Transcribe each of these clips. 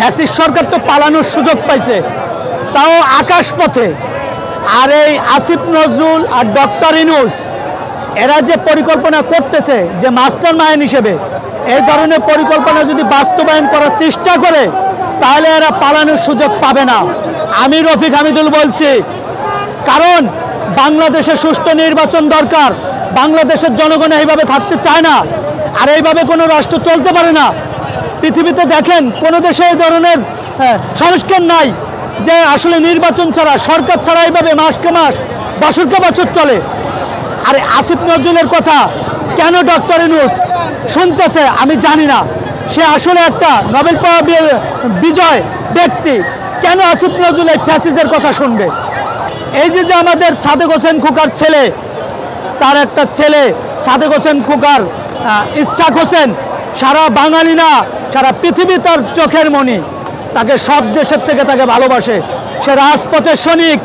Fascist সরকার তো পালানোর সুযোগ পাইছে, তাও আকাশপথে। আর এই আসিফ নজরুল আর ডক্টর ইউনূস এরা যে পরিকল্পনা করতেছে যে মাস্টার মাইন্ড হিসেবে, এই ধরনের পরিকল্পনা যদি বাস্তবায়ন করার চেষ্টা করে তাহলে এরা পালানোর সুযোগ পাবে না। আমি রফিক হামিদুল বলছি, কারণ বাংলাদেশে সুষ্ঠু নির্বাচন দরকার। বাংলাদেশের জনগণ এইভাবে থাকতে চায় না, আর এইভাবে কোনো রাষ্ট্র চলতে পারে না। পৃথিবীতে দেখেন কোনো দেশে এই ধরনের সংস্কার নাই যে আসলে নির্বাচন ছাড়া, সরকার ছাড়া এইভাবে মাসকে মাস বছরকে বছর চলে। আর আসিফ নজরুলের কথা কেন ডক্টর ইউনূস শুনতেছে আমি জানি না। সে আসলে একটা নোবেল পাওয়া বিজয় ব্যক্তি, কেন আসিফ নজরুল এই ফ্যাসিস্টের কথা শুনবে? এই যে আমাদের সাদেক হোসেন খোকার ছেলে, তার একটা ছেলে সাদেক হোসেন খোকার, ইসহাক হোসেন, সারা বাঙালি না সারা পৃথিবী তার চোখের মণি। তাকে সব দেশের থেকে তাকে ভালোবাসে। সে রাজপথের সৈনিক,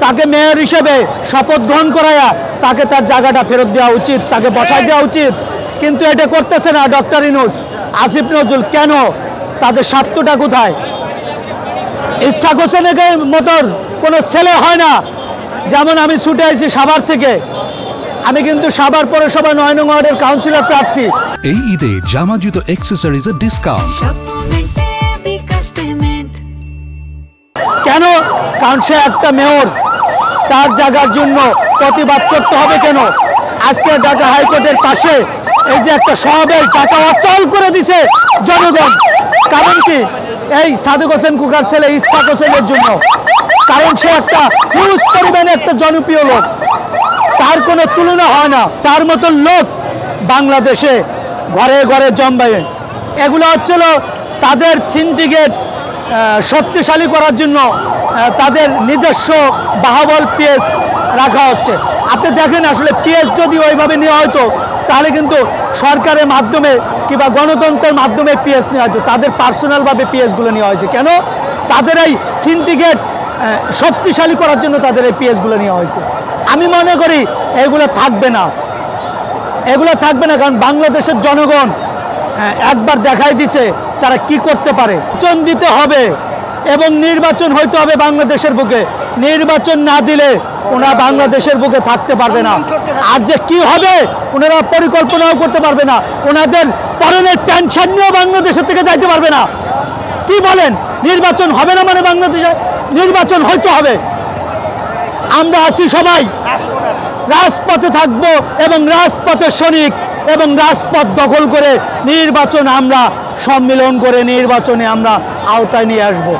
তাকে মেয়র হিসেবে শপথ গ্রহণ করায়া তাকে তার জায়গাটা ফেরত দেওয়া উচিত, তাকে বসাই দেওয়া উচিত। কিন্তু এটা করতেছে না ডক্টর ইউনূস, আসিফ নজরুল। কেন? তাদের স্বার্থটা কোথায়? ইসহাক হোসেনের মতন কোনো ছেলে হয় না। যেমন আমি ছুটে আসছি সাভার থেকে, আমি কিন্তু সাভার পৌরসভা ৯ নং ওয়ার্ডের কাউন্সিলর প্রার্থী। এই ঈদে জামা জুতো অ্যাক্সেসরিজের ডিসকাউন্ট। কেন? কারণ সে একটা মেয়র, তার জায়গার জন্য প্রতিবাদ করতে হবে। কেন? আজকে ঢাকা হাইকোর্টের পাশে এই যে একটা সমাবেশ, টাকা অচল করে দিছে জনগণ। কারণ কি? এই সাদেক হোসেন খোকার ছেলে ইসহাক হোসেনের জন্য। কারণ সে একটা হিউজ পরিমাণে একটা জনপ্রিয় লোক, তার কোনো তুলনা হয় না। তার মতন লোক বাংলাদেশে ঘরে ঘরে জন্মাবে। এগুলো হচ্ছিল তাদের সিন্ডিকেট শক্তিশালী করার জন্য, তাদের নিজস্ব বাহাবল পিএস রাখা হচ্ছে। আপনি দেখেন আসলে পিএস যদি ওইভাবে নেওয়া হতো তাহলে কিন্তু সরকারের মাধ্যমে কিংবা গণতন্ত্রের মাধ্যমে পিএস নেওয়া হতো। তাদের পার্সোনালভাবে পিএসগুলো নেওয়া হয়েছে। কেন? তাদের এই সিন্ডিকেট শক্তিশালী করার জন্য তাদের এই পিএসগুলো নেওয়া হয়েছে। আমি মনে করি এগুলো থাকবে না, এগুলো থাকবে না। কারণ বাংলাদেশের জনগণ একবার দেখাই দিছে তারা কি করতে পারে। নির্বাচন দিতে হবে এবং নির্বাচন হইতে হবে বাংলাদেশের বুকে। নির্বাচন না দিলে ওনারা বাংলাদেশের বুকে থাকতে পারবে না। আর যে কি হবে ওনারা পরিকল্পনাও করতে পারবে না। ওনাদের পরনের পেনশন নিয়েও বাংলাদেশের থেকে যাইতে পারবে না। কি বলেন? নির্বাচন হবে না মানে বাংলাদেশে নির্বাচন হইতে হবে। আমরা আছি সবাই রাজপথে থাকবো এবং রাজপথের সৈনিক, এবং রাজপথ দখল করে নির্বাচন আমরা সম্মিলন করে নির্বাচনে আমরা আওতায় নিয়ে আসবো।